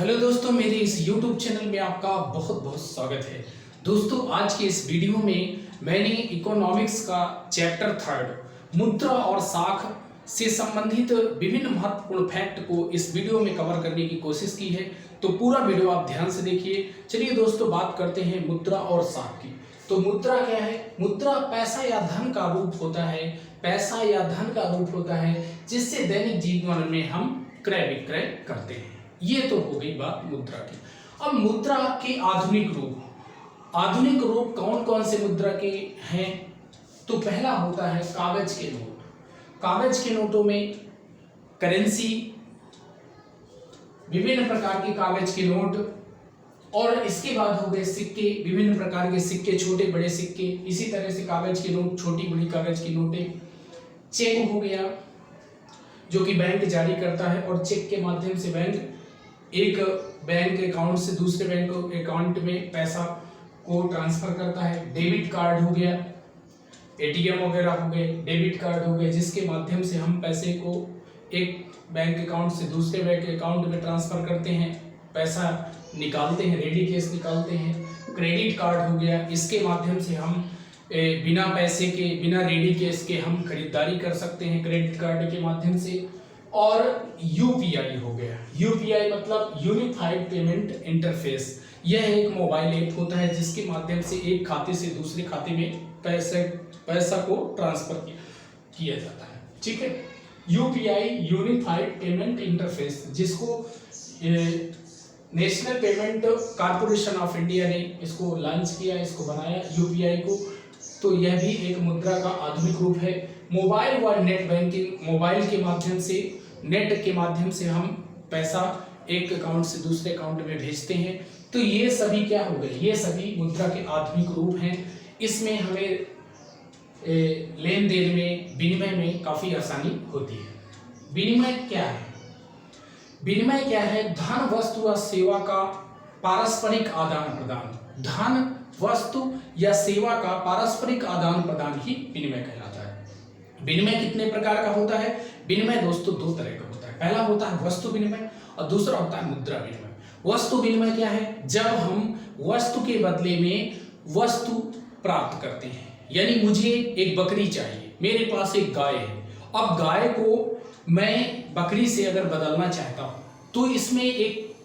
Hello दोस्तों, मेरे इस YouTube चैनल में आपका बहुत बहुत स्वागत है। दोस्तों, आज के इस वीडियो में मैंने इकोनॉमिक्स का चैप्टर 3 मुद्रा और साख से संबंधित विभिन्न महत्वपूर्ण फैक्ट को इस वीडियो में कवर करने की कोशिश की है। तो पूरा वीडियो आप ध्यान से देखिए। चलिए दोस्तों, बात करते हैं मुद्रा और साख की। तो मुद्रा क्या है? मुद्रा पैसा या धन का रूप होता है। पैसा या धन का रूप होता है जिससे दैनिक जीवन में हम क्रय विक्रय करते हैं। ये तो हो गई बात मुद्रा की। अब मुद्रा के आधुनिक रूप कौन कौन से मुद्रा के हैं? तो पहला होता है कागज के नोट। कागज के नोटों में करेंसी, विभिन्न प्रकार के कागज के नोट, और इसके बाद हो गए सिक्के, विभिन्न प्रकार के सिक्के, छोटे बड़े सिक्के। इसी तरह से कागज के नोट, छोटी बड़ी कागज की नोटें। चेक हो गया जो कि बैंक जारी करता है, और चेक के माध्यम से बैंक एक बैंक अकाउंट से दूसरे बैंक अकाउंट में पैसा को ट्रांसफर करता है। डेबिट कार्ड हो गया, एटीएम वगैरह हो गए, डेबिट कार्ड हो गए, जिसके माध्यम से हम पैसे को एक बैंक अकाउंट से दूसरे बैंक अकाउंट में ट्रांसफर करते हैं, पैसा निकालते हैं, रेडी कैश निकालते हैं। क्रेडिट कार्ड हो गया, इसके माध्यम से हम बिना पैसे के, बिना रेडी कैश के हम खरीदारी कर सकते हैं क्रेडिट कार्ड के माध्यम से। और यूपीआई हो गया। यूपीआई मतलब यूनिफाइड पेमेंट इंटरफेस। यह एक मोबाइल ऐप होता है जिसके माध्यम से एक खाते से दूसरे खाते में पैसा को ट्रांसफर किया जाता है। ठीक है, यूपीआई यूनिफाइड पेमेंट इंटरफेस, जिसको national payment corporation of India ने इसको लॉन्च किया, इसको बनाया यूपीआई को। तो यह भी एक मुद्रा का आधुनिक रूप है। मोबाइल व नेट बैंकिंग, मोबाइल के माध्यम से, नेट के माध्यम से हम पैसा एक अकाउंट से दूसरे अकाउंट में भेजते हैं। तो ये सभी क्या हो गए? ये सभी मुद्रा के आधुनिक रूप हैं। इसमें हमें लेन देन में, विनिमय में काफी आसानी होती है। विनिमय क्या है? विनिमय क्या है? धन, वस्तु व सेवा का पारस्परिक आदान प्रदान। धन, वस्तु या सेवा का पारस्परिक आदान प्रदान ही विनिमय कहलाता है। विनिमय कितने प्रकार का होता है? विनिमय दोस्तों दो तरह का होता है। पहला होता है वस्तु विनिमय और दूसरा होता है मुद्रा विनिमय। वस्तु विनिमय क्या है? जब हम वस्तु के बदले में वस्तु प्राप्त करते हैं। यानी मुझे एक बकरी चाहिए, मेरे पास एक गाय है। अब गाय को मैं बकरी से अगर बदलना चाहता हूं तो इसमें एक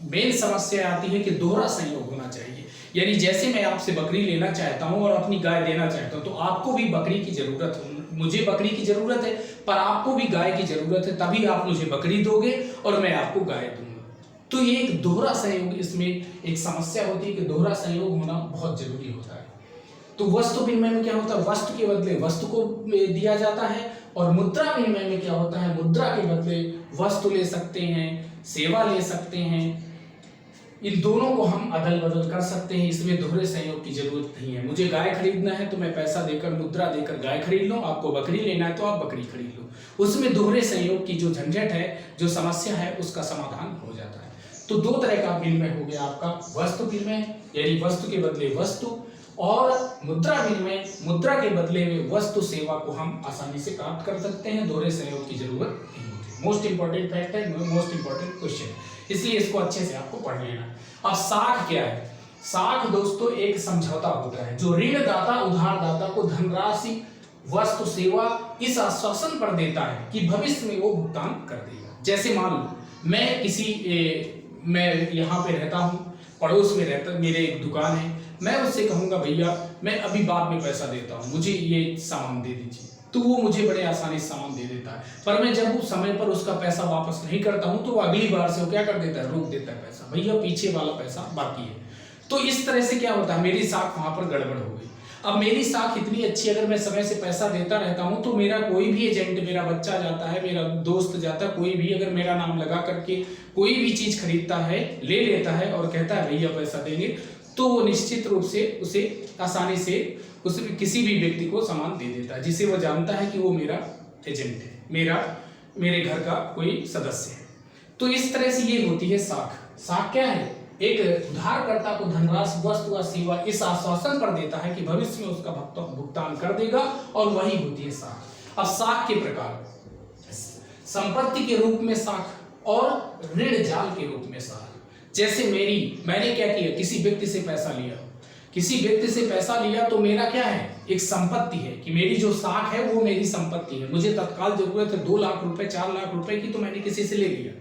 मेन समस्या आती है कि दोहरा संयोग होना चाहिए। यानी जैसे मैं आपसे बकरी लेना चाहता हूं और अपनी गाय देना चाहता हूं, तो आपको भी बकरी की जरूरत है, मुझे बकरी की जरूरत है, पर आपको भी गाय की जरूरत है। तभी आप मुझे बकरी दोगे और मैं आपको गाय दूंगा। तो ये एक दोहरा संयोग, इसमें एक समस्या होती है कि दोहरा संयोग होना बहुत जरूरी होता है। तो वस्तु विनिमय में क्या होता है? वस्तु के बदले वस्तु को दिया जाता है। और मुद्रा विनिमय में क्या होता है? मुद्रा के बदले वस्तु ले सकते हैं, सेवा ले सकते हैं। इन दोनों को हम अदल बदल कर सकते हैं। इसमें दोहरे संयोग की जरूरत नहीं है। मुझे गाय खरीदना है तो मैं पैसा देकर, मुद्रा देकर गाय खरीद लूं, आपको बकरी लेना है तो आप बकरी खरीद लो। उसमें दोहरे संयोग की जो झंझट है, जो समस्या है, उसका समाधान हो जाता है। तो दो तरह का विनिमय हो गया आपका, वस्तु विनिमय यानी वस्तु के बदले वस्तु, और मुद्रा विनिमय, मुद्रा के बदले में वस्तु सेवा को हम आसानी से प्राप्त कर सकते हैं। दोहरे संयोग की जरूरत नहीं होती। मोस्ट इंपॉर्टेंट फैक्ट है, मोस्ट इंपॉर्टेंट क्वेश्चन है, इसलिए इसको अच्छे से आपको पढ़ लेना। अब साख क्या है? साख दोस्तों एक समझौता होता है जो ऋणदाता उधारदाता को धनराशि, वस्तु, सेवा इस आश्वासन पर देता है कि भविष्य में वो भुगतान कर देगा। जैसे मान लो मैं यहाँ पे रहता हूँ, पड़ोस में रहता, मेरे एक दुकान है, मैं उससे कहूंगा भैया मैं अभी बाद में पैसा देता हूँ, मुझे ये सामान दे दीजिए, तो वो मुझे बड़े आसानी से सामान दे देता है। पर मैं जब उस समय पर उसका पैसा वापस नहीं करता हूं तो वो अगली बार से वो क्या कर देता है? रोक देता है पैसा, भैया पीछे वाला पैसा बाकी है। तो इस तरह से क्या होता है? मेरी साख वहां पर गड़बड़ हो गई। अब मेरी साख इतनी अच्छी, अगर मैं समय से पैसा देता रहता हूं तो मेरा कोई भी एजेंट, मेरा बच्चा जाता है, मेरा दोस्त जाता है, कोई भी अगर मेरा नाम लगा करके कोई भी चीज खरीदता है, ले लेता है और कहता है भैया पैसा देंगे, तो वो निश्चित रूप से उसे आसानी से उसमें किसी भी व्यक्ति को सामान दे देता है जिसे वो जानता है कि वो मेरा एजेंट है, मेरे घर का कोई सदस्य है। तो इस तरह से ये होती है साख। साख क्या है? एक उधारकर्ता को धनराशि, वस्तु व सेवा इस आश्वासन पर देता है कि भविष्य में उसका भुगतान कर देगा, और वही होती है साख। अब साख के प्रकार, संपत्ति के रूप में साख और ऋण जाल के रूप में साख। जैसे मैंने क्या किया, किसी व्यक्ति से पैसा लिया तो मेरा क्या है, एक संपत्ति है कि मेरी जो साख है वो मेरी संपत्ति है। मुझे तत्काल जरूरत है 2 लाख रुपए 4 लाख रुपए की, तो मैंने किसी से ले लिया,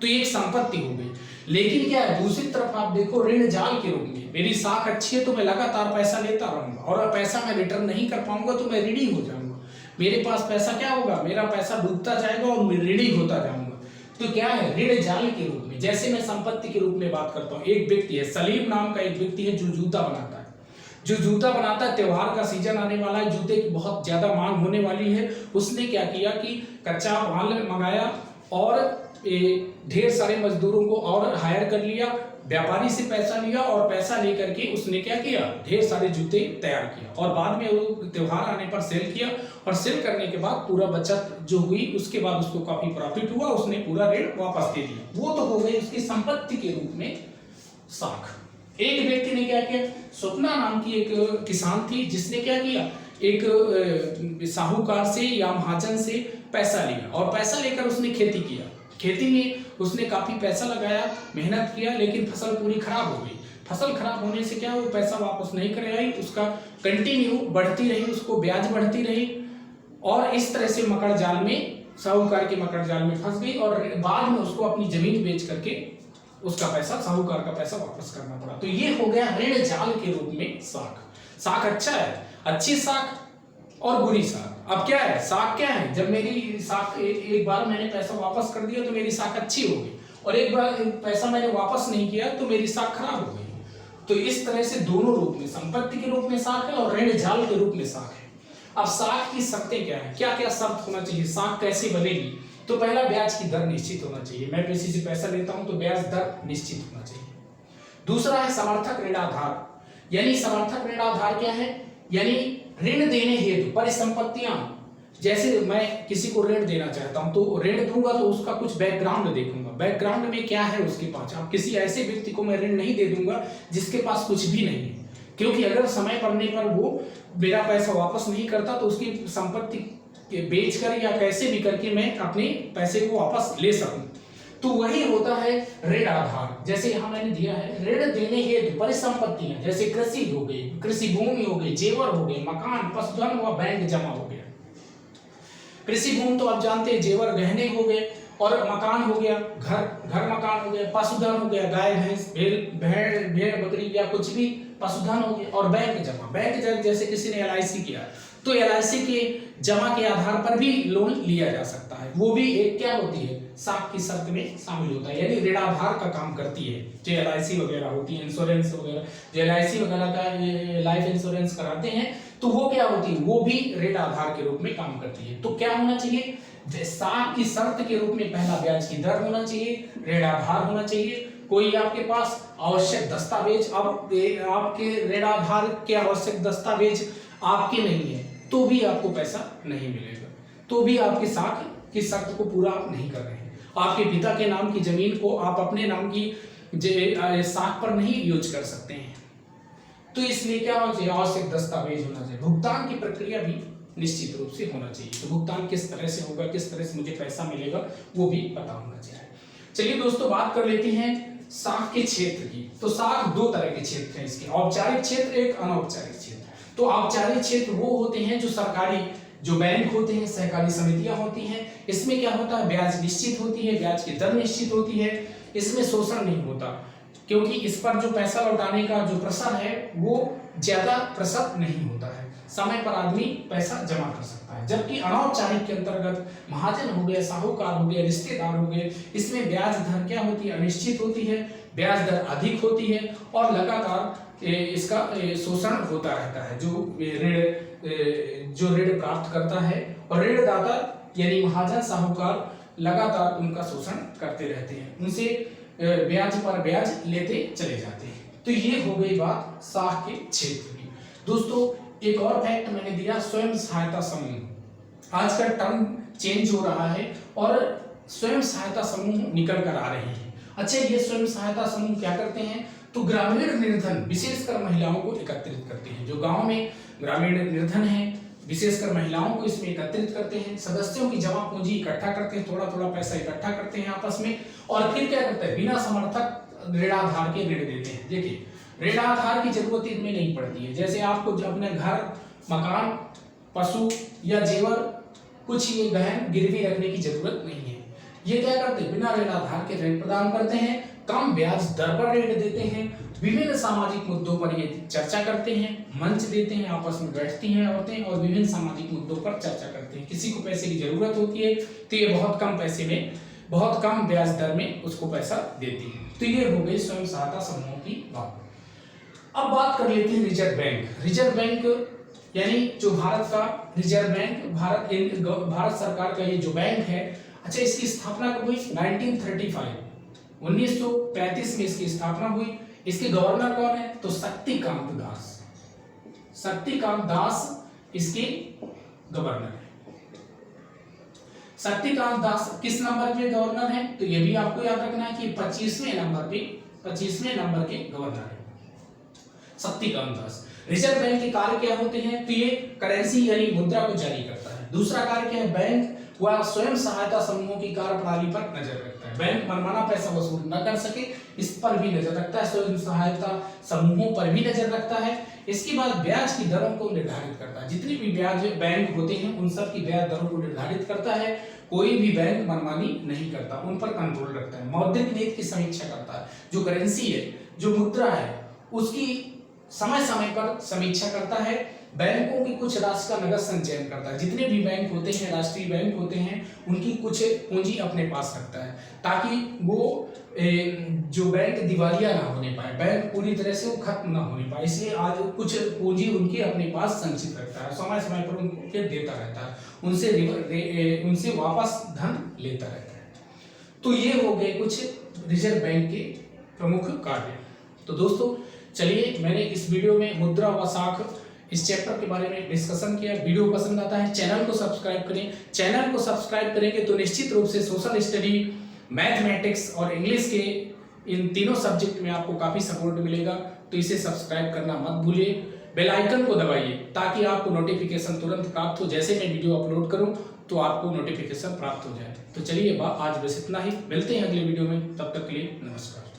तो ये एक संपत्ति हो गई। लेकिन क्या है, दूसरी तरफ आप देखो ऋण जाल के रूप में मेरी साख अच्छी है तो मैं लगातार पैसा लेता रहूंगा, और पैसा मैं रिटर्न नहीं कर पाऊंगा तो मैं ऋणी हो जाऊंगा। मेरे पास पैसा क्या होगा, मेरा पैसा डूबता जाएगा और मैं ऋणी होता जाऊंगा। तो क्या है, ऋण जाल के रूप में। जैसे मैं संपत्ति के रूप में बात करता हूँ, एक व्यक्ति है सलीम नाम का, एक व्यक्ति है जो जूता बनाता है। त्योहार का सीजन आने वाला है, जूते की बहुत ज्यादा मांग होने वाली है। उसने क्या किया कि कच्चा माल मंगाया और ढेर सारे मजदूरों को और हायर कर लिया, व्यापारी से पैसा लिया, और पैसा लेकर के उसने क्या किया, ढेर सारे जूते तैयार किया, और बाद में वो त्योहार आने पर सेल किया, और सेल करने के बाद पूरा बचत जो हुई उसके बाद उसको काफी प्रॉफिट हुआ, उसने पूरा ऋण वापस दे दिया। वो तो हो गई उसकी संपत्ति के रूप में साख। एक व्यक्ति ने क्या किया, स्वप्ना नाम की एक किसान थी, जिसने क्या किया, एक साहूकार से या महाजन से पैसा लिया, और पैसा लेकर उसने खेती किया। खेती में उसने काफी पैसा लगाया, मेहनत किया, लेकिन फसल पूरी खराब हो गई। फसल खराब होने से क्या, वो पैसा वापस नहीं कर आई, उसका कंटिन्यू बढ़ती रही, उसको ब्याज बढ़ती रही, और इस तरह से मकड़ जाल में, साहूकार के मकड़ जाल में फंस गई, और बाद में उसको अपनी जमीन बेच करके उसका पैसा, साहूकार का पैसा वापस करना पड़ा। तो ये हो गया ऋण जाल के रूप में साख। साख अच्छा है, अच्छी साख और बुरी साख। अब क्या है, साख क्या है, जब मेरी साख एक बार मैंने पैसा वापस कर दिया तो मेरी साख अच्छी हो गई, और एक बार पैसा मैंने वापस नहीं किया तो मेरी साख खराब हो गई। तो इस तरह से दोनों रूप में, संपत्ति के रूप में साख है और ऋण जाल के रूप में साख है। अब साख की शर्तें क्या है, क्या क्या शर्त होना चाहिए, साख कैसे बनेगी। तो पहला, ब्याज की दर निश्चित होना चाहिए। मैं किसी से पैसा लेता हूं तो ब्याज दर निश्चित होना चाहिए। दूसरा है समर्थक ऋणाधार। यानी समर्थक ऋणाधार क्या है, यानी ऋण देने हेतु परिसंपत्तियां। जैसे मैं किसी को ऋण देना चाहता हूं तो ऋण दूंगा तो उसका कुछ बैकग्राउंड देखूंगा, बैकग्राउंड में क्या है उसके पास। अब किसी ऐसे व्यक्ति को मैं ऋण नहीं दे दूंगा जिसके पास कुछ भी नहीं है, क्योंकि अगर समय पड़ने पर वो मेरा पैसा वापस नहीं करता तो उसकी संपत्ति बेचकर या कैसे भी करके मैं अपने पैसे को वापस ले सकूं। तो वही होता है ऋण आधार। जैसे यहां मैंने दिया है, ऋण देने हेतु परिसंपत्तियां, जैसे कृषि हो गई, कृषि भूमि हो गई, जेवर हो गए, मकान, पशुधन व बैंक जमा हो गया। कृषि भूमि तो आप जानते हैं, जेवर गहने हो गए, और मकान हो गया, घर मकान हो गया, पशुधन हो गया, गाय भैंस भेड़ बकरी या कुछ भी पशुधन हो गया, और बैंक जमा जैसे किसी ने LIC किया तो LIC के जमा के आधार पर भी लोन लिया जा सकता है। वो भी एक क्या होती है, साख की शर्त में शामिल होता है, यानी ऋणाधार का काम करती है। जो LIC वगैरह होती है, इंश्योरेंस वगैरह, जो LIC वगैरह का लाइफ इंश्योरेंस कराते हैं, तो वो क्या होती है, वो भी ऋण आधार के रूप में काम करती है। तो क्या होना चाहिए, साख की शर्त के रूप में पहला ब्याज की दर होना चाहिए, ऋण आधार होना चाहिए, कोई आपके पास आवश्यक दस्तावेज, अब आपके ऋण आधार के आवश्यक दस्तावेज आपके नहीं है तो भी आपको पैसा नहीं मिलेगा, तो भी आपकी साख की शर्त को पूरा आप नहीं कर रहे हैं। आपके पिता के नाम की जमीन को आप अपने नाम की साख पर नहीं यूज कर सकते हैं। तो इसलिए क्या होना चाहिए, आवश्यक दस्तावेज होना चाहिए। भुगतान की प्रक्रिया भी निश्चित रूप से होना चाहिए, तो भुगतान किस तरह से होगा, किस तरह से मुझे पैसा मिलेगा, वो भी पता होना चाहिए। चलिए दोस्तों, बात कर लेते हैं साख के क्षेत्र की। तो साख दो तरह के क्षेत्र हैं इसके, औपचारिक क्षेत्र, एक अनौपचारिक क्षेत्र। तो औपचारिक क्षेत्र वो होते हैं जो सरकारी, जो बैंक होते हैं, सहकारी समितियां होती हैं। इसमें क्या होता है, ब्याज निश्चित होती है, ब्याज की दर निश्चित होती है, इसमें शोषण नहीं होता, क्योंकि इस पर जो पैसा लौटाने का जो प्रसार है वो ज्यादा प्रसार नहीं होता है, समय पर आदमी पैसा जमा कर सकता है। जबकि अनौपचारिक के अंतर्गत महाजन हो गए, साहूकार हो गए, रिश्तेदार हो गए, इसमें ब्याज दर क्या होती है, अनिश्चित होती है, ब्याज दर अधिक होती है, और लगातार इसका शोषण होता रहता है। जो ऋण प्राप्त करता है और ऋणदाता यानी महाजन साहूकार लगातार उनका शोषण करते रहते हैं, उनसे ब्याज पर ब्याज लेते चले जाते हैं। तो ये हो गई बात साख के क्षेत्र की। दोस्तों, एक और फैक्ट मैंने दिया, स्वयं सहायता समूह। आजकल टर्म चेंज हो रहा है और स्वयं सहायता समूह निकल कर आ रहे हैं। अच्छा, ये स्वयं सहायता समूह क्या करते हैं, तो ग्रामीण निर्धन, विशेषकर महिलाओं को एकत्रित करते हैं। जो गांव में ग्रामीण निर्धन है, विशेषकर महिलाओं को इसमें एकत्रित करते हैं, सदस्यों की जमा पूंजी इकट्ठा करते हैं, थोड़ा थोड़ा पैसा इकट्ठा करते हैं आपस में, और फिर क्या करते हैं, बिना समर्थक ऋणाधार के ऋण देते हैं। देखिए, ऋणाधार की जरूरत इनमें नहीं पड़ती है। जैसे आपको अपने घर, मकान, पशु या जेवर, कुछ ये गहन गिरवी रखने की जरूरत नहीं है। ये क्या करते हैं, बिना ऋणाधार के ऋण प्रदान करते हैं, कम ब्याज दर पर ऋण देते हैं, विभिन्न सामाजिक मुद्दों पर ये चर्चा करते हैं, मंच देते हैं, आपस में बैठती हैं औरतें और विभिन्न सामाजिक मुद्दों पर चर्चा करते हैं। किसी को पैसे की जरूरत होती है तो ये बहुत कम पैसे में, बहुत कम ब्याज दर में उसको पैसा देती है। तो ये हो गई स्वयं सहायता समूहों की बात। अब बात कर लेते हैं रिजर्व बैंक। रिजर्व बैंक यानी जो भारत का रिजर्व बैंक, भारत सरकार का ये जो बैंक है, अच्छा, इसकी स्थापना कब हुई? 1935 में इसकी स्थापना हुई। इसके गवर्नर कौन है? तो शक्तिकांत दास। शक्तिकांत दास इसके गवर्नर है। शक्तिकांत दास किस नंबर पे गवर्नर है? तो ये भी आपको याद रखना है कि 25वें नंबर के गवर्नर है शक्तिकांत दास। रिजर्व बैंक के कार्य क्या होते हैं? तो ये करेंसी यानी मुद्रा को जारी करता है। दूसरा कार्य क्या है? बैंक वह स्वयं सहायता समूहों की कार्यप्रणाली पर नजर रखता है। बैंक मनमाना पैसा वसूल न कर सके, इस पर भी नजर रखता है, स्वयं सहायता समूहों पर भी नजर रखता है। इसके बाद ब्याज की दरों को निर्धारित करता है। जितनी भी ब्याज बैंक होते हैं उन सब की ब्याज दरों को निर्धारित करता है। कोई भी बैंक मनमानी नहीं करता, उन पर कंट्रोल रखता है। मौद्रिक नीति की समीक्षा करता है। जो करेंसी है, जो मुद्रा है, उसकी समय समय पर समीक्षा करता है। बैंकों की कुछ राशि का नगद संचयन करता है। जितने भी बैंक होते हैं, राष्ट्रीय बैंक होते हैं, उनकी कुछ पूंजी अपने पास रखता है ताकि वो जो बैंक दिवालिया ना होने पाए, बैंक पूरी तरह से वो खत्म ना होने पाए, इसलिए आज कुछ पूंजी उनकी अपने पास संचित रखता है, समय समय पर उनको देता रहता है, उनसे वापस धन लेता रहता है। तो ये हो गए कुछ रिजर्व बैंक के प्रमुख कार्य। तो दोस्तों चलिए, मैंने इस वीडियो में मुद्रा व साख इस चैप्टर के बारे में डिस्कशन किया। वीडियो पसंद आता है चैनल को सब्सक्राइब करें। चैनल को सब्सक्राइब करेंगे तो निश्चित रूप से सोशल स्टडी, मैथमेटिक्स और इंग्लिश के इन तीनों सब्जेक्ट में आपको काफी सपोर्ट मिलेगा। तो इसे सब्सक्राइब करना मत भूलिए, बेल आइकन को दबाइए ताकि आपको नोटिफिकेशन तुरंत प्राप्त हो। जैसे मैं वीडियो अपलोड करूं तो आपको नोटिफिकेशन प्राप्त हो जाए। तो चलिए आज बस इतना ही, मिलते हैं अगले वीडियो में, तब तक के लिए नमस्कार।